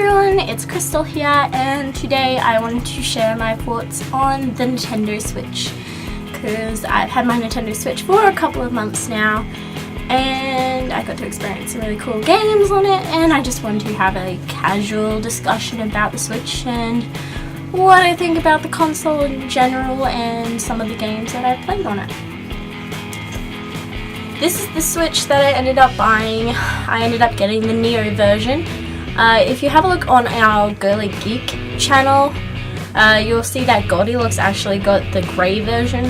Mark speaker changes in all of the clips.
Speaker 1: everyone, it's Crystal here, and today I wanted to share my thoughts on the Nintendo Switch, because I've had my Nintendo Switch for a couple of months now, and I got to experience some really cool games on it, and I just wanted to have a casual discussion about the Switch and what I think about the console in general and some of the games that I've played on it. This is the Switch that I ended up buying. I ended up getting the Neo version. If you have a look on our Girly Geek channel, you'll see that Goldilocks actually got the grey version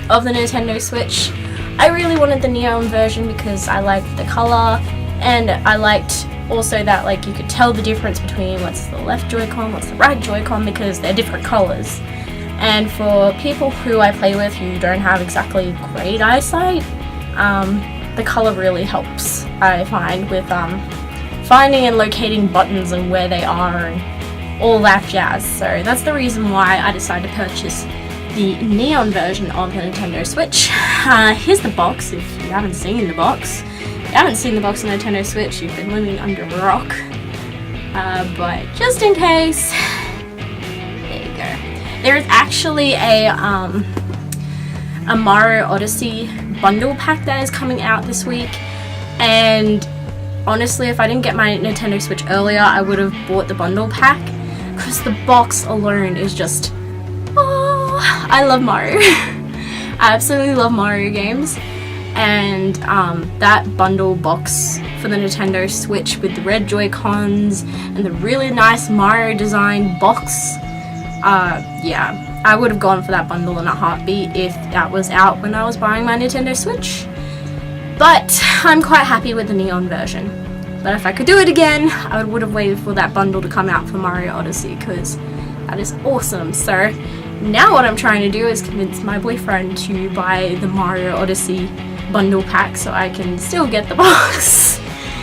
Speaker 1: of the Nintendo Switch. I really wanted the neon version because I liked the colour, and I liked also that like you could tell the difference between what's the left Joy-Con, what's the right Joy-Con, because they're different colours. And for people who I play with who don't have exactly great eyesight, the colour really helps, I find, with finding and locating buttons and where they are and all that jazz. So that's the reason why I decided to purchase the neon version of the Nintendo Switch. Here's the box if you haven't seen the box. If you haven't seen the box on the Nintendo Switch, you've been living under a rock. But just in case, there you go. There is actually a Mario Odyssey bundle pack that is coming out this week, and honestly, if I didn't get my Nintendo Switch earlier, I would have bought the bundle pack, because the box alone is just, oh, I love Mario. I absolutely love Mario games, and that bundle box for the Nintendo Switch with the red Joy-Cons and the really nice Mario design box, yeah, I would have gone for that bundle in a heartbeat if that was out when I was buying my Nintendo Switch. But I'm quite happy with the neon version. But if I could do it again, I would have waited for that bundle to come out for Mario Odyssey, because that is awesome. So now what I'm trying to do is convince my boyfriend to buy the Mario Odyssey bundle pack so I can still get the box.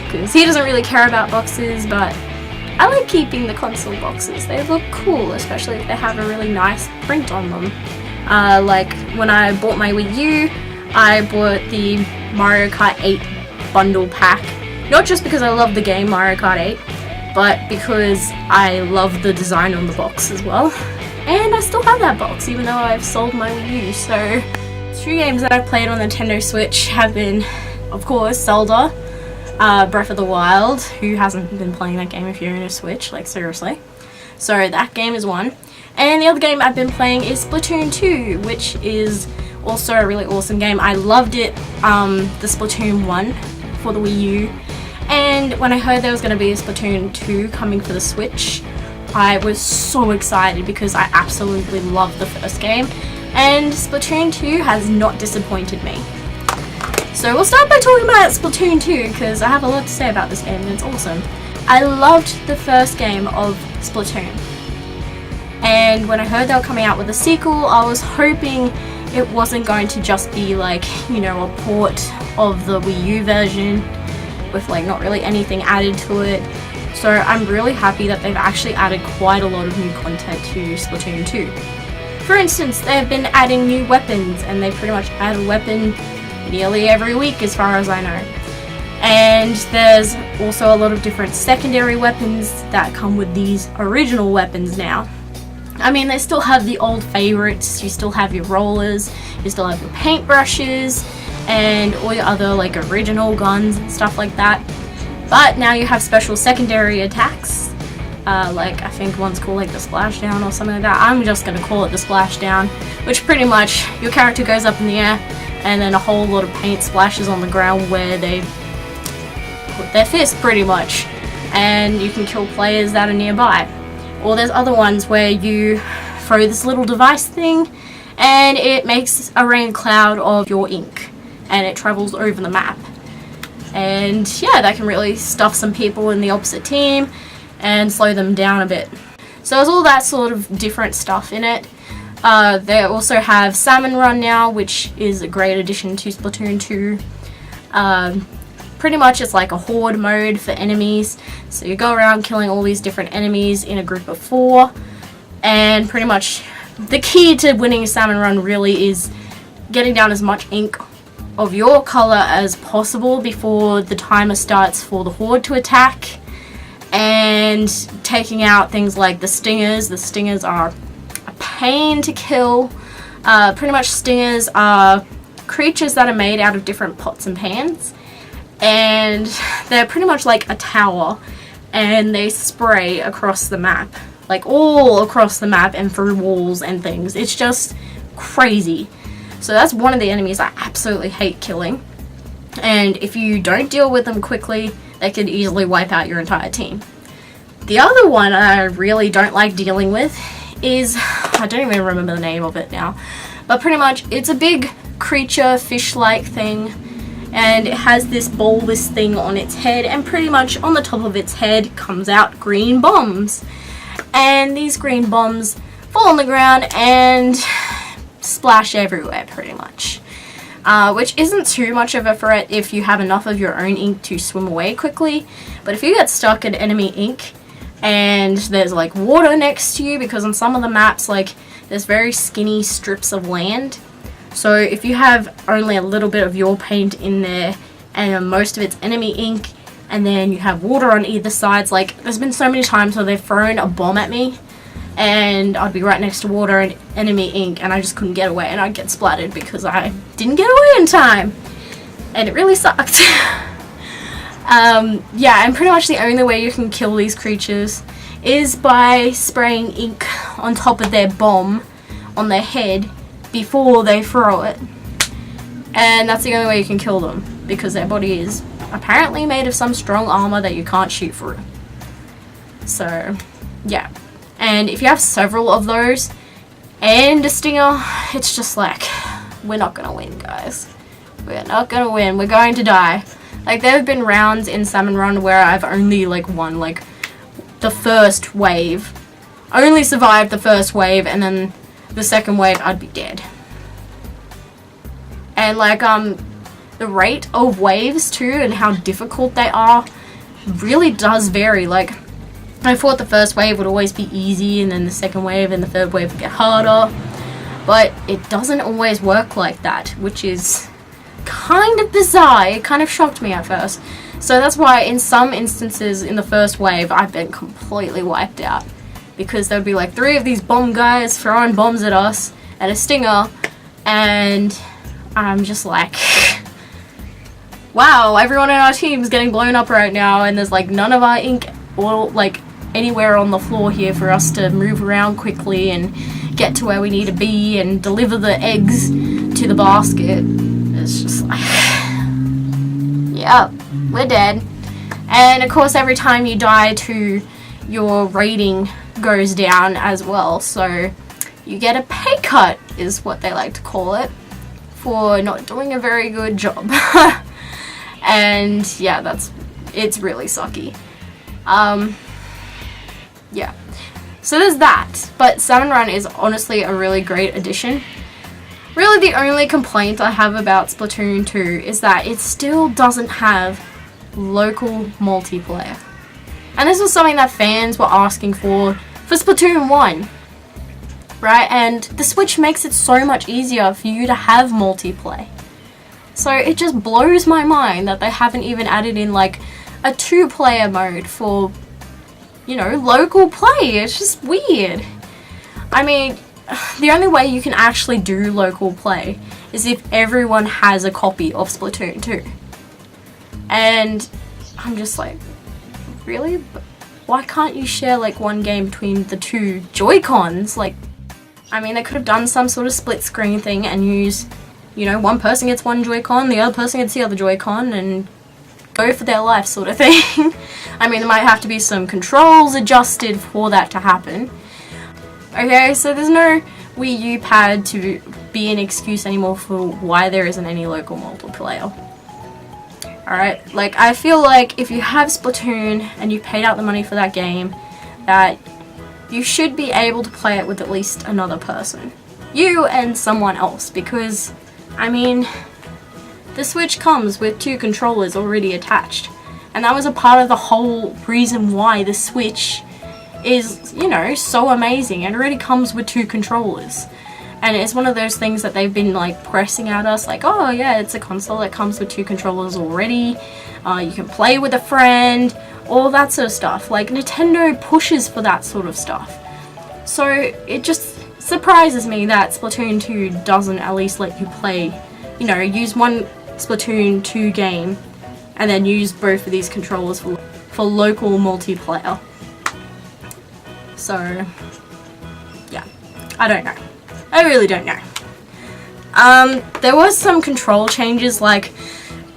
Speaker 1: Because he doesn't really care about boxes, but I like keeping the console boxes. They look cool, especially if they have a really nice print on them. Like when I bought my Wii U, I bought the Mario Kart 8 bundle pack. Not just because I love the game Mario Kart 8, but because I love the design on the box as well. And I still have that box, even though I've sold my Wii U. So, 3 games that I've played on the Nintendo Switch have been, of course, Zelda, Breath of the Wild. Who hasn't been playing that game if you're in a Switch? Like, seriously. So, that game is one. And the other game I've been playing is Splatoon 2, which is also a really awesome game. I loved it, the Splatoon 1 for the Wii U. And when I heard there was going to be a Splatoon 2 coming for the Switch, I was so excited because I absolutely loved the first game. And Splatoon 2 has not disappointed me. So we'll start by talking about Splatoon 2, because I have a lot to say about this game and it's awesome. I loved the first game of Splatoon. And when I heard they were coming out with a sequel, I was hoping it wasn't going to just be like, you know, a port of the Wii U version with like not really anything added to it. So I'm really happy that they've actually added quite a lot of new content to Splatoon 2. For instance, they've been adding new weapons, and they pretty much add a weapon nearly every week as far as I know. And there's also a lot of different secondary weapons that come with these original weapons now. I mean, they still have the old favorites. You still have your rollers, you still have your paintbrushes, and all your other like original guns and stuff like that. But now you have special secondary attacks. Like I think one's called like the splashdown or something like that. I'm just gonna call it the splashdown, which pretty much your character goes up in the air and then a whole lot of paint splashes on the ground where they put their fist pretty much, and you can kill players that are nearby. Or there's other ones where you throw this little device thing and it makes a rain cloud of your ink and it travels over the map. And yeah, that can really stuff some people in the opposite team and slow them down a bit. So there's all that sort of different stuff in it. They also have Salmon Run now, which is a great addition to Splatoon 2. Pretty much it's like a horde mode for enemies. So you go around killing all these different enemies in a group of 4. And pretty much the key to winning Salmon Run really is getting down as much ink of your color as possible before the timer starts for the horde to attack. And and taking out things like the stingers. The stingers are a pain to kill. Pretty much stingers are creatures that are made out of different pots and pans, and they're pretty much like a tower, and they spray across the map, like all across the map and through walls and things. It's just crazy. So that's one of the enemies I absolutely hate killing, and if you don't deal with them quickly, they could easily wipe out your entire team. The other one I really don't like dealing with is, I don't even remember the name of it now, but pretty much it's a big creature, fish-like thing, and it has this bulbous thing on its head, and pretty much on the top of its head comes out green bombs. And these green bombs fall on the ground and splash everywhere pretty much. Which isn't too much of a threat if you have enough of your own ink to swim away quickly. But if you get stuck in enemy ink and there's like water next to you, because on some of the maps like there's very skinny strips of land. So if you have only a little bit of your paint in there and most of it's enemy ink, and then you have water on either sides, like there's been so many times where they've thrown a bomb at me and I'd be right next to water and enemy ink and I just couldn't get away, and I'd get splattered because I didn't get away in time, and it really sucked. Yeah, and pretty much the only way you can kill these creatures is by spraying ink on top of their bomb on their head before they throw it, and that's the only way you can kill them, because their body is apparently made of some strong armor that you can't shoot through. So yeah, and if you have several of those and a stinger, it's just like, we're not gonna win, guys. We're not gonna win. We're going to die. Like, there have been rounds in Salmon Run where I've only like won like the first wave, only survived the first wave, and then the second wave I'd be dead. And like the rate of waves too and how difficult they are really does vary. Like, I thought the first wave would always be easy, and then the second wave and the third wave would get harder, but it doesn't always work like that, which is kind of bizarre. It kind of shocked me at first. So that's why in some instances in the first wave I've been completely wiped out, because there'd be like 3 of these bomb guys throwing bombs at us and a stinger, and I'm just like, wow, everyone in our team's getting blown up right now, and there's like none of our ink or like anywhere on the floor here for us to move around quickly and get to where we need to be and deliver the eggs to the basket. It's just like, yeah, we're dead. And of course every time you die too, your rating goes down as well, so you get a pay cut is what they like to call it, for not doing a very good job. And yeah, it's really sucky. Yeah, so there's that. But Salmon Run is honestly a really great addition. Really the only complaint I have about Splatoon 2 is that it still doesn't have local multiplayer. And this was something that fans were asking for Splatoon 1. Right, and the Switch makes it so much easier for you to have multiplayer. So it just blows my mind that they haven't even added in like a 2-player mode for, you know, local play. It's just weird. I mean, the only way you can actually do local play is if everyone has a copy of Splatoon 2. And I'm just like, really? Why can't you share like one game between the 2 Joy-Cons? Like, I mean, they could have done some sort of split screen thing and use, you know, one person gets one Joy-Con, the other person gets the other Joy-Con, and go for their life sort of thing. I mean, there might have to be some controls adjusted for that to happen. Okay, so there's no Wii U pad to be an excuse anymore for why there isn't any local multiplayer. Alright, like, I feel like if you have Splatoon and you paid out the money for that game, that you should be able to play it with at least another person. You and someone else, because, I mean, the Switch comes with 2 controllers already attached. And that was a part of the whole reason why the Switch is, you know, so amazing. It already comes with 2 controllers. And it's one of those things that they've been like pressing at us, like, oh yeah, it's a console that comes with 2 controllers already. You can play with a friend, all that sort of stuff. Like, Nintendo pushes for that sort of stuff. So it just surprises me that Splatoon 2 doesn't at least let you play, you know, use one Splatoon 2 game and then use both of these controllers for local multiplayer. So, yeah, I don't know. I really don't know. There was some control changes, like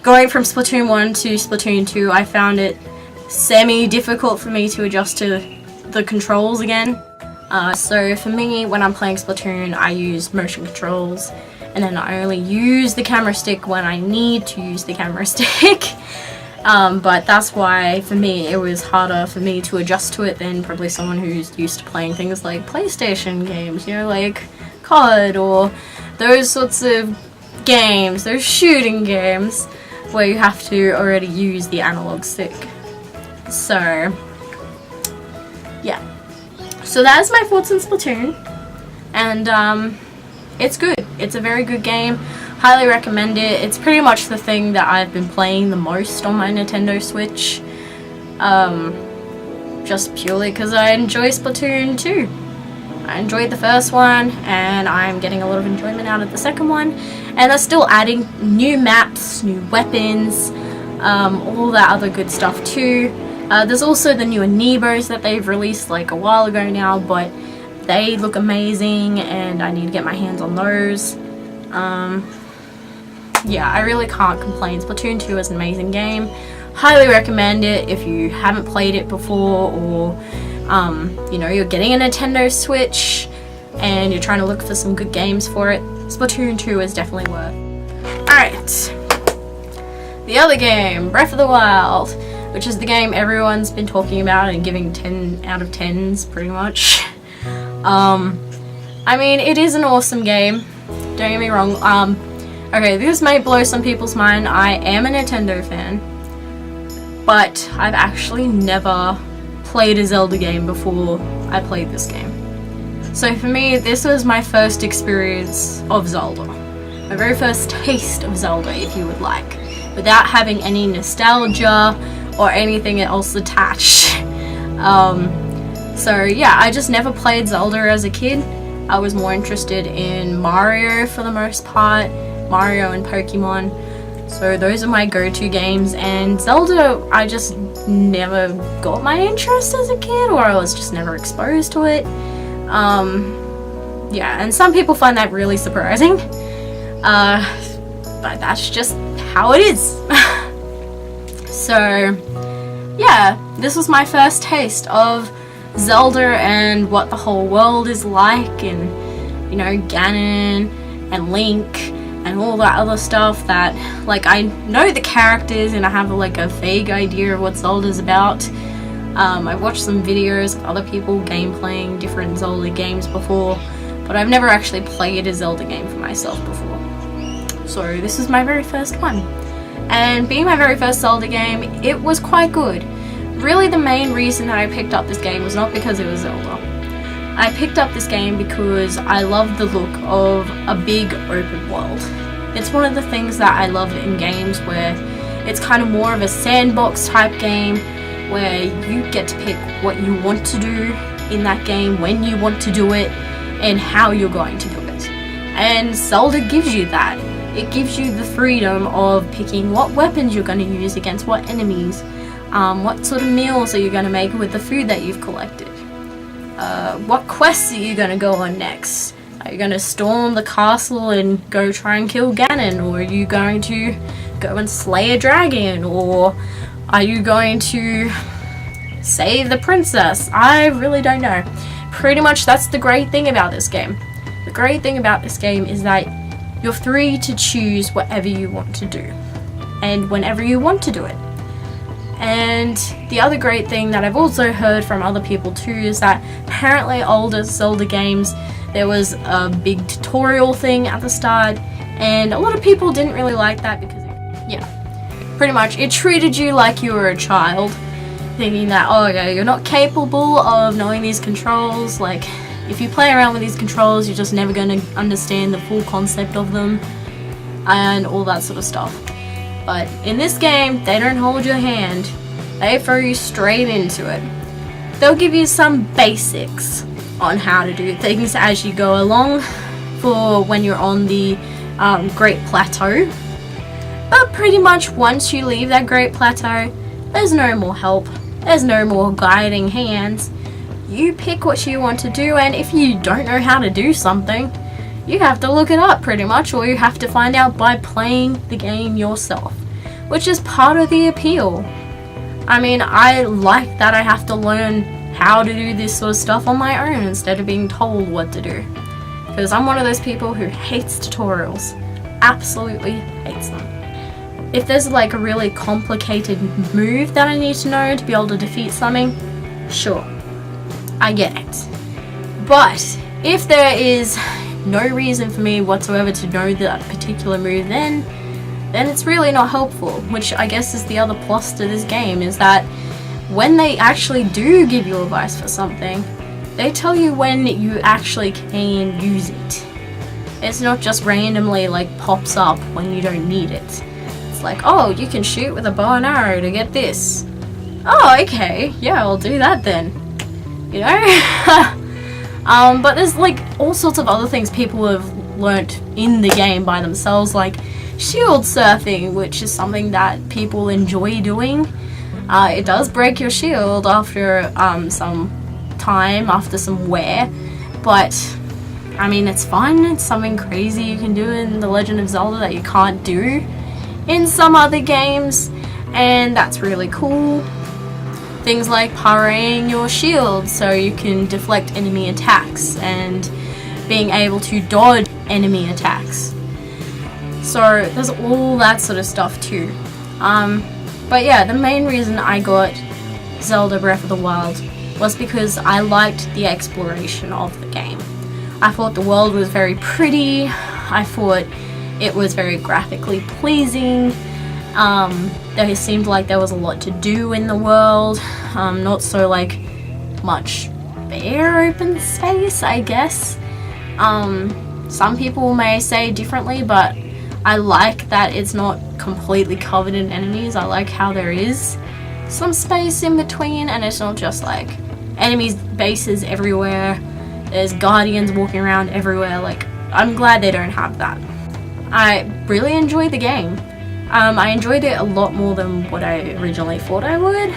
Speaker 1: going from Splatoon 1 to Splatoon 2, I found it semi-difficult for me to adjust to the controls again. So for me, when I'm playing Splatoon, I use motion controls, and then I only use the camera stick when I need to use the camera stick. But that's why, for me, it was harder for me to adjust to it than probably someone who's used to playing things like PlayStation games, you know, like COD or those sorts of games, those shooting games, where you have to already use the analog stick. So, yeah. So that is my thoughts on Splatoon, and it's good. It's a very good game. Highly recommend it. It's pretty much the thing that I've been playing the most on my Nintendo Switch, just purely because I enjoy Splatoon 2. I enjoyed the first one, and I'm getting a lot of enjoyment out of the second one, and they're still adding new maps, new weapons, all that other good stuff too. There's also the new amiibos that they've released like a while ago now, but they look amazing and I need to get my hands on those. Yeah, I really can't complain. Splatoon 2 is an amazing game. Highly recommend it if you haven't played it before, or you know, you're getting a Nintendo Switch and you're trying to look for some good games for it. Splatoon 2 is definitely worth. Alright, the other game, Breath of the Wild, which is the game everyone's been talking about and giving 10 out of 10s pretty much. I mean, it is an awesome game, don't get me wrong. Okay, this may blow some people's mind. I am a Nintendo fan, but I've actually never played a Zelda game before I played this game. So for me, this was my first experience of Zelda. My very first taste of Zelda, if you would like, without having any nostalgia or anything else attached. So yeah, I just never played Zelda as a kid. I was more interested in Mario for the most part, Mario and Pokemon. So those are my go-to games, and Zelda, I just never got my interest as a kid, or I was just never exposed to it. Yeah, and some people find that really surprising. But that's just how it is. So yeah, this was my first taste of Zelda and what the whole world is like, and you know, Ganon and Link and all that other stuff that, like, I know the characters and I have like a vague idea of what Zelda's about. I've watched some videos of other people gameplaying different Zelda games before, but I've never actually played a Zelda game for myself before. So this is my very first one. And being my very first Zelda game, it was quite good. Really, the main reason that I picked up this game was not because it was Zelda. I picked up this game because I love the look of a big open world. It's one of the things that I love in games where it's kind of more of a sandbox type game, where you get to pick what you want to do in that game, when you want to do it, and how you're going to do it. And Zelda gives you that. It gives you the freedom of picking what weapons you're going to use against what enemies, what sort of meals are you going to make with the food that you've collected, what quests are you going to go on next. Are you going to storm the castle and go try and kill Ganon, or are you going to go and slay a dragon, or are you going to save the princess? I really don't know. Pretty much that's the great thing about this game. The great thing about this game is that you're free to choose whatever you want to do and whenever you want to do it. And the other great thing that I've also heard from other people too is that apparently older Zelda games, there was a big tutorial thing at the start, and a lot of people didn't really like that because, yeah, pretty much it treated you like you were a child, thinking that, oh yeah, you're not capable of knowing these controls. Like, if you play around with these controls, you're just never going to understand the full concept of them and all that sort of stuff. But in this game, they don't hold your hand. They throw you straight into it. They'll give you some basics on how to do things as you go along for when you're on the Great Plateau. But pretty much once you leave that Great Plateau, there's no more help. There's no more guiding hands. You pick what you want to do, and if you don't know how to do something, you have to look it up pretty much, or you have to find out by playing the game yourself, which is part of the appeal. I mean, I like that I have to learn how to do this sort of stuff on my own instead of being told what to do. Because I'm one of those people who hates tutorials. Absolutely hates them. If there's like a really complicated move that I need to know to be able to defeat something, sure, I get it. But if there is no reason for me whatsoever to know that particular move, then it's really not helpful, which I guess is the other plus to this game, is that when they actually do give you advice for something, they tell you when you actually can use it. It's not just randomly like pops up when you don't need it. It's like, oh, you can shoot with a bow and arrow to get this. Oh, okay, yeah, I'll do that then. You know? But there's like all sorts of other things people have learnt in the game by themselves, like shield surfing, which is something that people enjoy doing. It does break your shield after some time, after some wear, but I mean, it's fun. It's something crazy you can do in The Legend of Zelda that you can't do in some other games, and that's really cool. Things like parrying your shield so you can deflect enemy attacks and being able to dodge enemy attacks. So there's all that sort of stuff too. But yeah, the main reason I got Zelda Breath of the Wild was because I liked the exploration of the game. I thought the world was very pretty. I thought it was very graphically pleasing. There seemed like there was a lot to do in the world. Not so like much bare open space, I guess. Some people may say differently, but I like that it's not completely covered in enemies. I like how there is some space in between, and it's not just like enemies bases everywhere. There's guardians walking around everywhere. Like, I'm glad they don't have that. I really enjoyed the game. I enjoyed it a lot more than what I originally thought I would.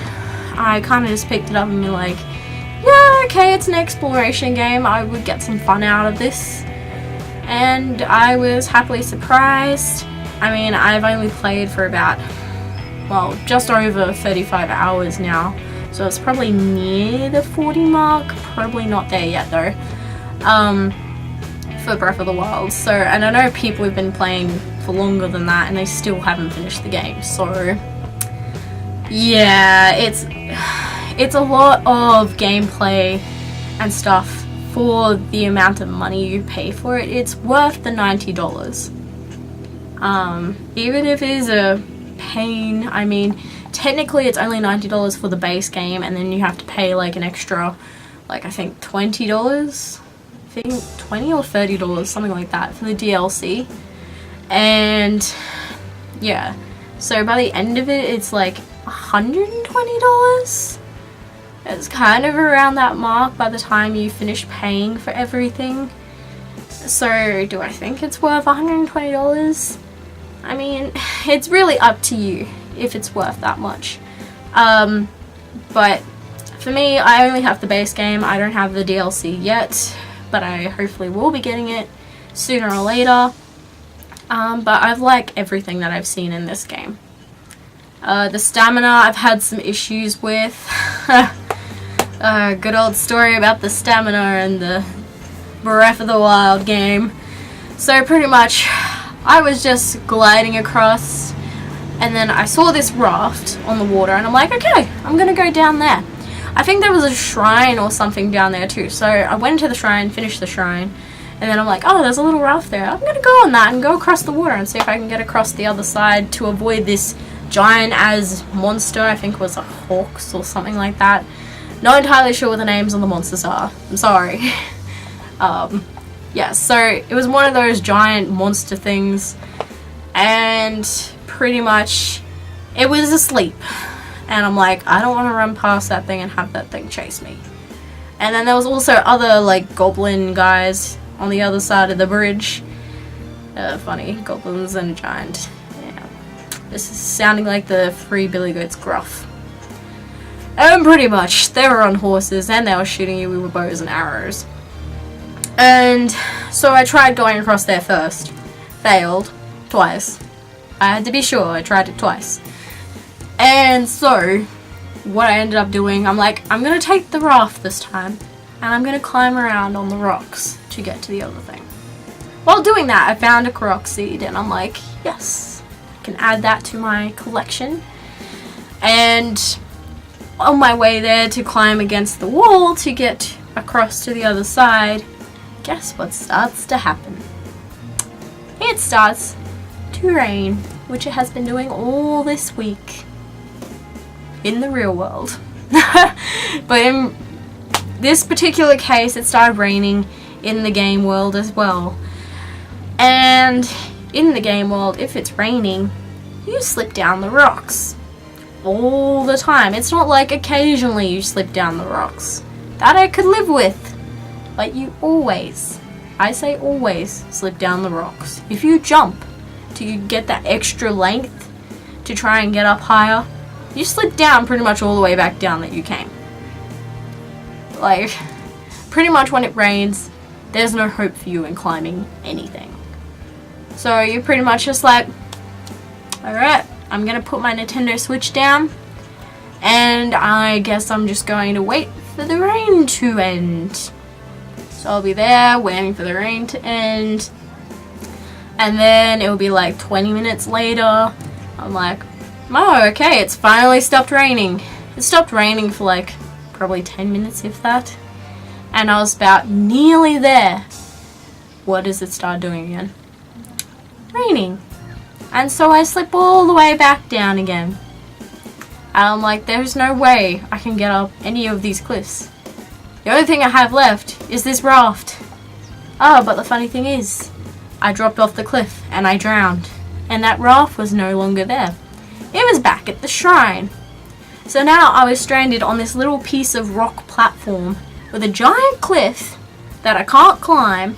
Speaker 1: I kind of just picked it up and be like, yeah, okay, it's an exploration game. I would get some fun out of this. And I was happily surprised. I mean, I've only played for about, well, just over 35 hours now. So it's probably near the 40 mark. Probably not there yet though. For Breath of the Wild. So, and I know people have been playing for longer than that and they still haven't finished the game. So, yeah, it's a lot of gameplay and stuff for the amount of money you pay for it. It's worth the $90. Even if it is a pain, I mean, technically it's only $90 for the base game, and then you have to pay like an extra, like I think $20, I think $20 or $30, something like that, for the DLC. And yeah, so by the end of it, it's like $120. It's kind of around that mark by the time you finish paying for everything. So do I think it's worth $120? I mean, it's really up to you if it's worth that much. But for me, I only have the base game. I don't have the DLC yet, but I hopefully will be getting it sooner or later. But I've liked everything that I've seen in this game. The stamina I've had some issues with. Good old story about the stamina and the Breath of the Wild game. So pretty much, I was just gliding across, and then I saw this raft on the water, and I'm like, okay, I'm gonna go down there. I think there was a shrine or something down there too, so I went into the shrine, finished the shrine, and then I'm like, oh, there's a little raft there. I'm gonna go on that and go across the water and see if I can get across the other side to avoid this giant as monster. I think it was a hawks or something like that. Not entirely sure what the names of the monsters are. I'm sorry. Yeah, so it was one of those giant monster things, and pretty much it was asleep. And I'm like, I don't want to run past that thing and have that thing chase me. And then there was also other like goblin guys on the other side of the bridge. Funny, goblins and a giant. Yeah. This is sounding like the Free Billy Goat's gruff. And pretty much, they were on horses and they were shooting you with bows and arrows. And so I tried going across there first. Failed. Twice. I had to be sure, I tried it twice. And so, what I ended up doing, I'm like, I'm gonna take the raft this time. And I'm gonna climb around on the rocks to get to the other thing. While doing that, I found a Korok seed and I'm like, yes, I can add that to my collection. And on my way there to climb against the wall to get across to the other side, guess what starts to happen? It starts to rain, which it has been doing all this week in the real world. But in this particular case, it started raining in the game world as well. And in the game world, if it's raining, you slip down the rocks all the time. It's not like occasionally you slip down the rocks. That I could live with. But you always, I say always, slip down the rocks. If you jump to get that extra length to try and get up higher, you slip down pretty much all the way back down that you came. Like, pretty much when it rains, there's no hope for you in climbing anything. So you're pretty much just like, alright, I'm gonna put my Nintendo Switch down, and I guess I'm just going to wait for the rain to end. So I'll be there waiting for the rain to end, and then it'll be like 20 minutes later. I'm like, oh, okay, it's finally stopped raining. It stopped raining for like probably 10 minutes, if that. And I was about nearly there. What does it start doing again? Raining. And so I slip all the way back down again. And I'm like, there's no way I can get up any of these cliffs. The only thing I have left is this raft. Oh, but the funny thing is, I dropped off the cliff and I drowned. And that raft was no longer there. It was back at the shrine. So now I was stranded on this little piece of rock platform with a giant cliff that I can't climb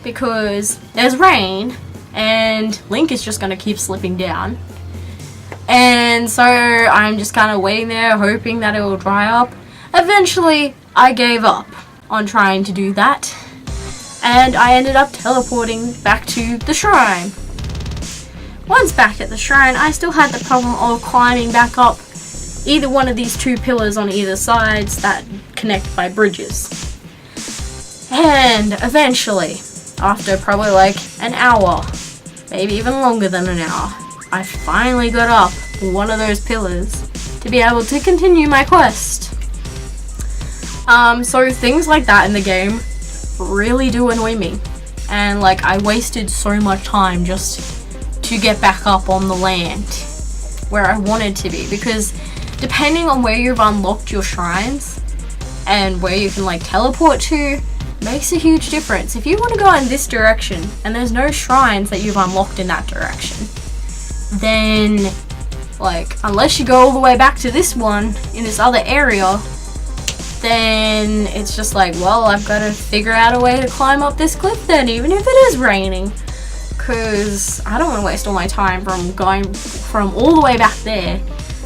Speaker 1: because there's rain and Link is just going to keep slipping down. And so I'm just kind of waiting there hoping that it will dry up. Eventually I gave up on trying to do that and I ended up teleporting back to the shrine. Once back at the shrine, I still had the problem of climbing back up either one of these two pillars on either sides that connect by bridges. And eventually, after probably like an hour, maybe even longer than an hour, I finally got up one of those pillars to be able to continue my quest. So things like that in the game really do annoy me. And like, I wasted so much time just to get back up on the land where I wanted to be, because depending on where you've unlocked your shrines and where you can like teleport to makes a huge difference. If you want to go in this direction and there's no shrines that you've unlocked in that direction, then like unless you go all the way back to this one in this other area, then it's just like, well, I've got to figure out a way to climb up this cliff then, even if it is raining. Because I don't want to waste all my time from going from all the way back there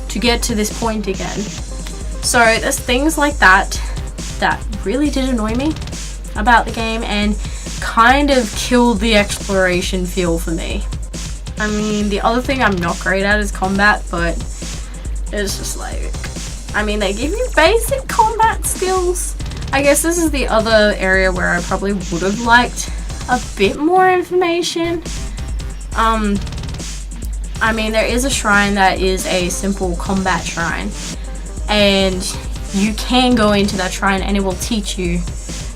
Speaker 1: to get to this point again. So there's things like that that really did annoy me about the game and kind of killed the exploration feel for me. I mean, the other thing I'm not great at is combat, but it's just like, I mean, they give you basic combat skills. I guess this is the other area where I probably would have liked a bit more information. I mean, there is a shrine that is a simple combat shrine, and you can go into that shrine and it will teach you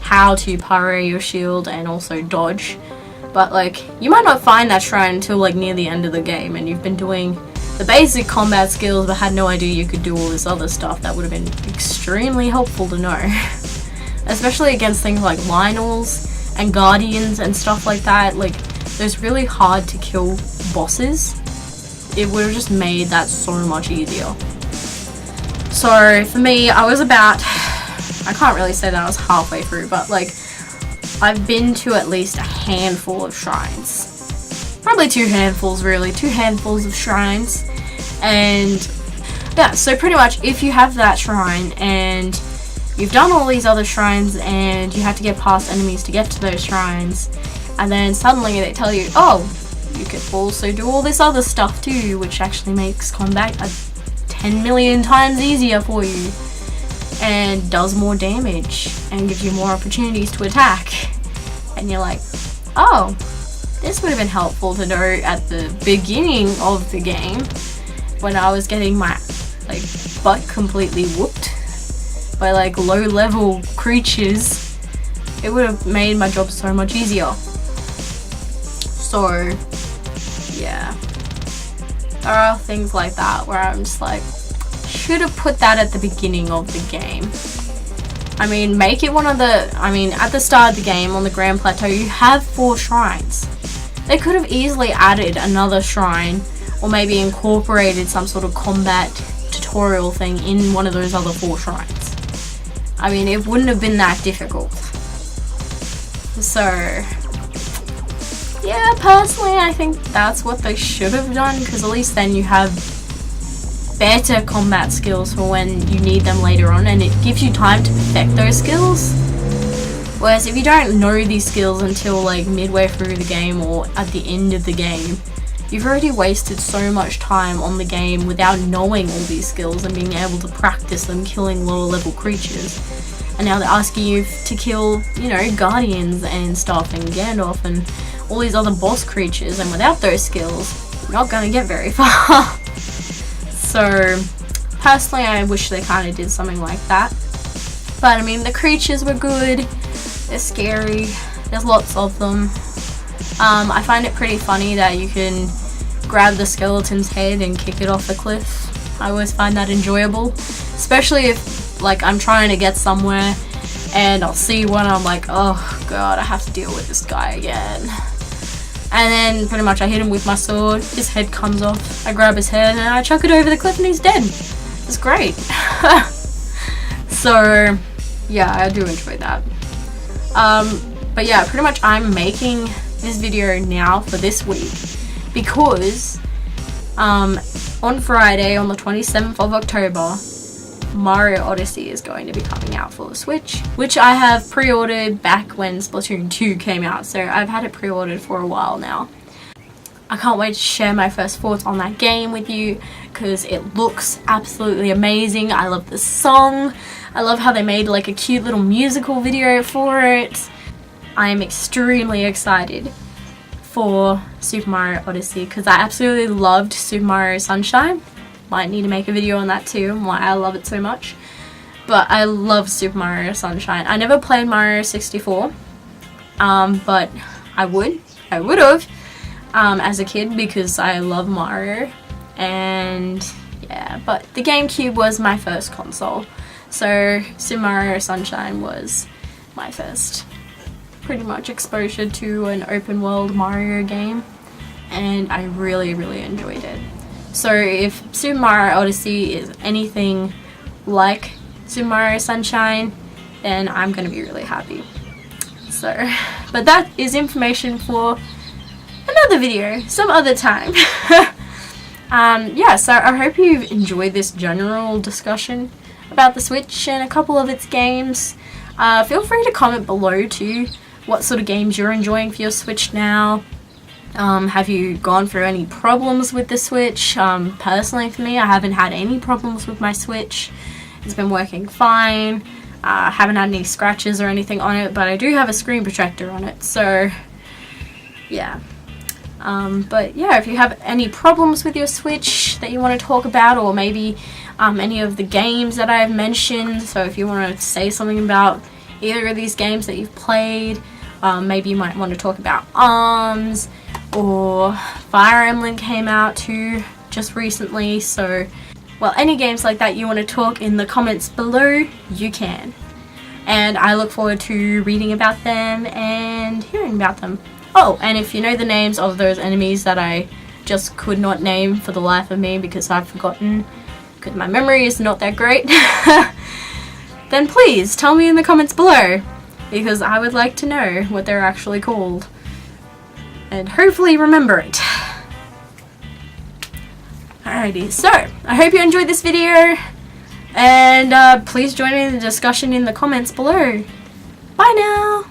Speaker 1: how to parry your shield and also dodge. But like, you might not find that shrine until like near the end of the game and you've been doing the basic combat skills but had no idea you could do all this other stuff. That would have been extremely helpful to know. Especially against things like Lionels and Guardians and stuff like that. Like, those really hard to kill bosses. It would have just made that so much easier. So for me, I was about, I can't really say that I was halfway through, but like I've been to at least a handful of shrines. Probably 2 handfuls really, 2 handfuls of shrines. And yeah, so pretty much if you have that shrine and you've done all these other shrines and you have to get past enemies to get to those shrines, and then suddenly they tell you, oh, you can also do all this other stuff too, which actually makes combat 10 million times easier for you and does more damage and gives you more opportunities to attack. And you're like, oh, this would have been helpful to know at the beginning of the game when I was getting my like butt completely whooped by like low level creatures. It would have made my job so much easier. So yeah, there are things like that where I'm just like, should have put that at the beginning of the game. I mean, make it one of the, at the start of the game on the Grand Plateau you have 4 shrines. They could have easily added another shrine or maybe incorporated some sort of combat tutorial thing in one of those other 4 shrines. I mean, it wouldn't have been that difficult. So yeah, personally I think that's what they should have done, because at least then you have better combat skills for when you need them later on, and it gives you time to perfect those skills. Whereas if you don't know these skills until like midway through the game or at the end of the game, you've already wasted so much time on the game without knowing all these skills and being able to practice them killing lower level creatures. And now they're asking you to kill, you know, guardians and stuff and Gandalf and all these other boss creatures, and without those skills you're not gonna get very far. So personally I wish they kind of did something like that. But I mean, the creatures were good, they're scary, there's lots of them. I find it pretty funny that you can grab the skeleton's head and kick it off the cliff. I always find that enjoyable, especially if like I'm trying to get somewhere and I'll see one and I'm like, oh god, I have to deal with this guy again. And then pretty much I hit him with my sword, his head comes off, I grab his head and I chuck it over the cliff and he's dead. It's great. So yeah, I do enjoy that. But yeah, pretty much I'm making this video now for this week because on Friday, on the 27th of October, Mario Odyssey is going to be coming out for the Switch, which I have pre-ordered back when Splatoon 2 came out, so I've had it pre-ordered for a while now. I can't wait to share my first thoughts on that game with you because it looks absolutely amazing. I love the song. I love how they made like a cute little musical video for it. I am extremely excited for Super Mario Odyssey because I absolutely loved Super Mario Sunshine. Might need to make a video on that too, why I love it so much. But I love Super Mario Sunshine. I never played Mario 64, but I would have as a kid because I love Mario. And yeah, but the GameCube was my first console, so Super Mario Sunshine was my first pretty much exposure to an open world Mario game, and I really enjoyed it. So if Super Mario Odyssey is anything like Super Mario Sunshine, then I'm gonna be really happy. So, but that is information for another video, some other time. Yeah, so I hope you've enjoyed this general discussion about the Switch and a couple of its games. Feel free to comment below too what sort of games you're enjoying for your Switch now. Have you gone through any problems with the Switch? Personally for me, I haven't had any problems with my Switch. It's been working fine. I haven't had any scratches or anything on it, but I do have a screen protector on it, so yeah. But yeah, if you have any problems with your Switch that you want to talk about, or maybe any of the games that I've mentioned, so if you want to say something about either of these games that you've played, maybe you might want to talk about ARMS, or Fire Emblem came out too just recently, so well, any games like that you want to talk in the comments below, you can. And I look forward to reading about them and hearing about them. Oh, and if you know the names of those enemies that I just could not name for the life of me because I've forgotten, because my memory is not that great, then please tell me in the comments below, because I would like to know what they're actually called and hopefully remember it. Alrighty, so I hope you enjoyed this video, and please join me in the discussion in the comments below. Bye now!